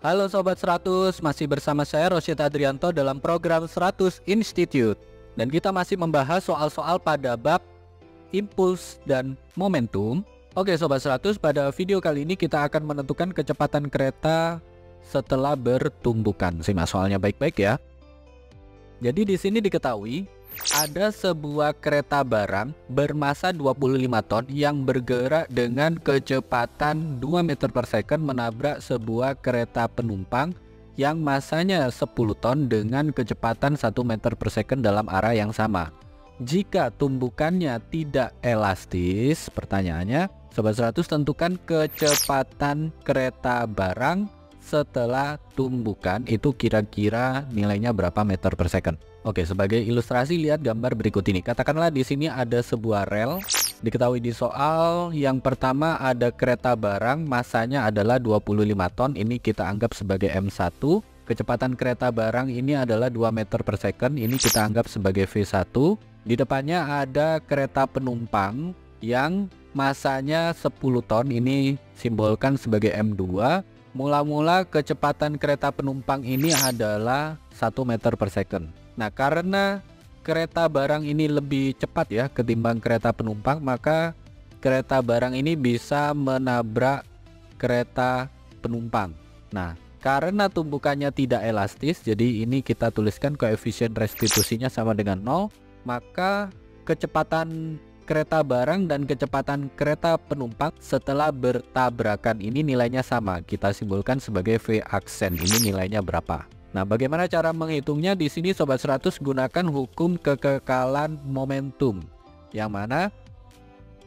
Halo Sobat 100, masih bersama saya Rosyid Adrianto dalam program 100 Institute. Dan kita masih membahas soal-soal pada bab impuls dan momentum. Oke Sobat 100, pada video kali ini kita akan menentukan kecepatan kereta setelah bertumbukan. Simak soalnya baik-baik ya. Jadi di sini diketahui ada sebuah kereta barang bermasa 25 ton yang bergerak dengan kecepatan 2 meter per second menabrak sebuah kereta penumpang yang masanya 10 ton dengan kecepatan 1 meter per second dalam arah yang sama. Jika tumbukannya tidak elastis, pertanyaannya Sobat 100 tentukan kecepatan kereta barang setelah tumbukan itu kira-kira nilainya berapa meter per second. Oke, sebagai ilustrasi lihat gambar berikut ini. Katakanlah di sini ada sebuah rel. Diketahui di soal yang pertama ada kereta barang masanya adalah 25 ton. Ini kita anggap sebagai M1. Kecepatan kereta barang ini adalah 2 meter per second. Ini kita anggap sebagai V1. Di depannya ada kereta penumpang yang masanya 10 ton. Ini simbolkan sebagai M2. Mula-mula kecepatan kereta penumpang ini adalah 1 meter per second. Nah, karena kereta barang ini lebih cepat ya ketimbang kereta penumpang, maka kereta barang ini bisa menabrak kereta penumpang. Nah, karena tumbukannya tidak elastis, jadi ini kita tuliskan koefisien restitusinya sama dengan 0, maka kecepatan kereta barang dan kecepatan kereta penumpang setelah bertabrakan ini nilainya sama. Kita simbolkan sebagai V aksen. Ini nilainya berapa? Nah, bagaimana cara menghitungnya? Di sini Sobat 100 gunakan hukum kekekalan momentum, yang mana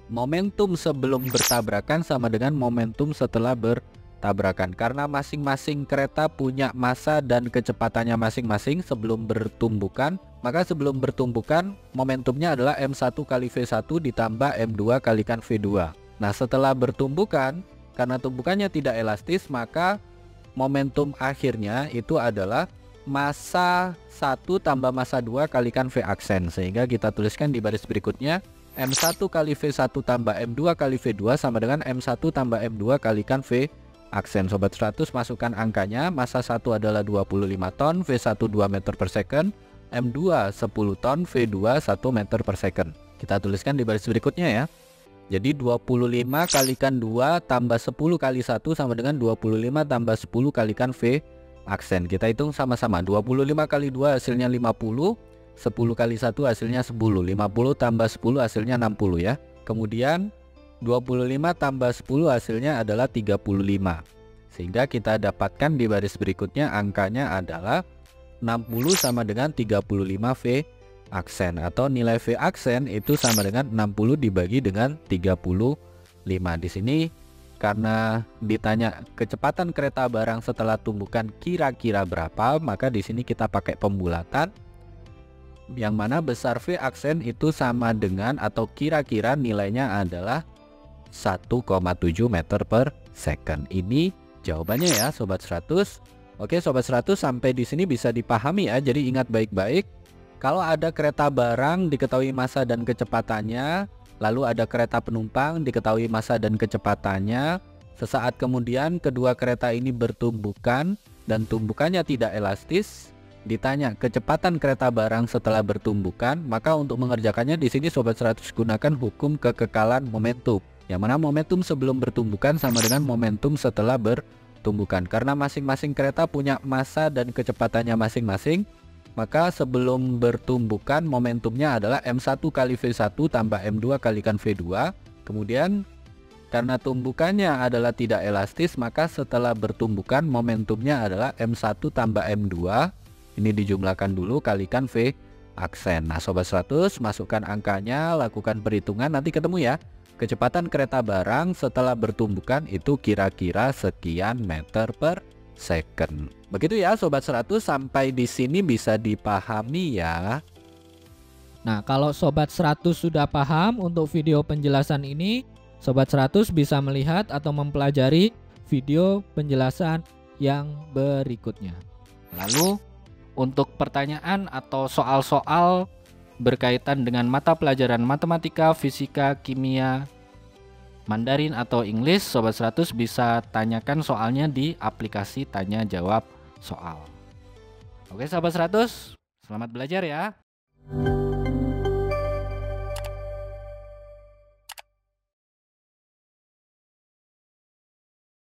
momentum sebelum bertabrakan sama dengan momentum setelah bertabrakan. Karena masing-masing kereta punya massa dan kecepatannya masing-masing sebelum bertumbukan, maka sebelum bertumbukan momentumnya adalah M1 kali V1 ditambah M2 kalikan V2. Nah, setelah bertumbukan, karena tumbukannya tidak elastis, maka momentum akhirnya itu adalah massa 1 tambah massa 2 kalikan V aksen. Sehingga kita tuliskan di baris berikutnya M1 kali V1 tambah M2 kali V2 sama dengan M1 tambah M2 kalikan V aksen. Sobat 100 masukkan angkanya. Massa 1 adalah 25 ton, V1 2 meter per second, M2 10 ton, V2 1 meter per second. Kita tuliskan di baris berikutnya ya. Jadi 25 kalikan 2 tambah 10 kali 1 sama dengan 25 tambah 10 kalikan V aksen. Kita hitung sama-sama. 25 kali 2 hasilnya 50, 10 kali 1 hasilnya 10, 50 tambah 10 hasilnya 60 ya. Kemudian 25 tambah 10 hasilnya adalah 35. Sehingga kita dapatkan di baris berikutnya angkanya adalah 60 sama dengan 35 V aksen, atau nilai V aksen itu sama dengan 60 dibagi dengan 35. Di sini karena ditanya kecepatan kereta barang setelah tumbukan kira-kira berapa, maka di sini kita pakai pembulatan yang mana besar V aksen itu sama dengan atau kira-kira nilainya adalah 1,7 meter per second. Ini jawabannya ya Sobat 100. Oke Sobat 100, sampai di sini bisa dipahami ya. Jadi ingat baik-baik, kalau ada kereta barang diketahui massa dan kecepatannya, lalu ada kereta penumpang diketahui massa dan kecepatannya, sesaat kemudian kedua kereta ini bertumbukan dan tumbukannya tidak elastis, ditanya kecepatan kereta barang setelah bertumbukan, maka untuk mengerjakannya di sini Sobat 100 gunakan hukum kekekalan momentum, yang mana momentum sebelum bertumbukan sama dengan momentum setelah bertumbukan. Karena masing-masing kereta punya massa dan kecepatannya masing-masing, maka sebelum bertumbukan momentumnya adalah M1 kali V1 tambah M2 kalikan V2. Kemudian karena tumbukannya adalah tidak elastis, maka setelah bertumbukan momentumnya adalah M1 tambah M2. Ini dijumlahkan dulu kalikan V aksen. Nah Sobat 100 masukkan angkanya, lakukan perhitungan, nanti ketemu ya. Kecepatan kereta barang setelah bertumbukan itu kira-kira sekian meter per second. Begitu ya Sobat 100, sampai di sini bisa dipahami ya. Nah, kalau Sobat 100 sudah paham untuk video penjelasan ini, Sobat 100 bisa melihat atau mempelajari video penjelasan yang berikutnya. Lalu untuk pertanyaan atau soal-soal berkaitan dengan mata pelajaran matematika, fisika, kimia, Mandarin atau English, Sobat 100 bisa tanyakan soalnya di aplikasi tanya jawab soal. Oke Sobat 100, selamat belajar ya.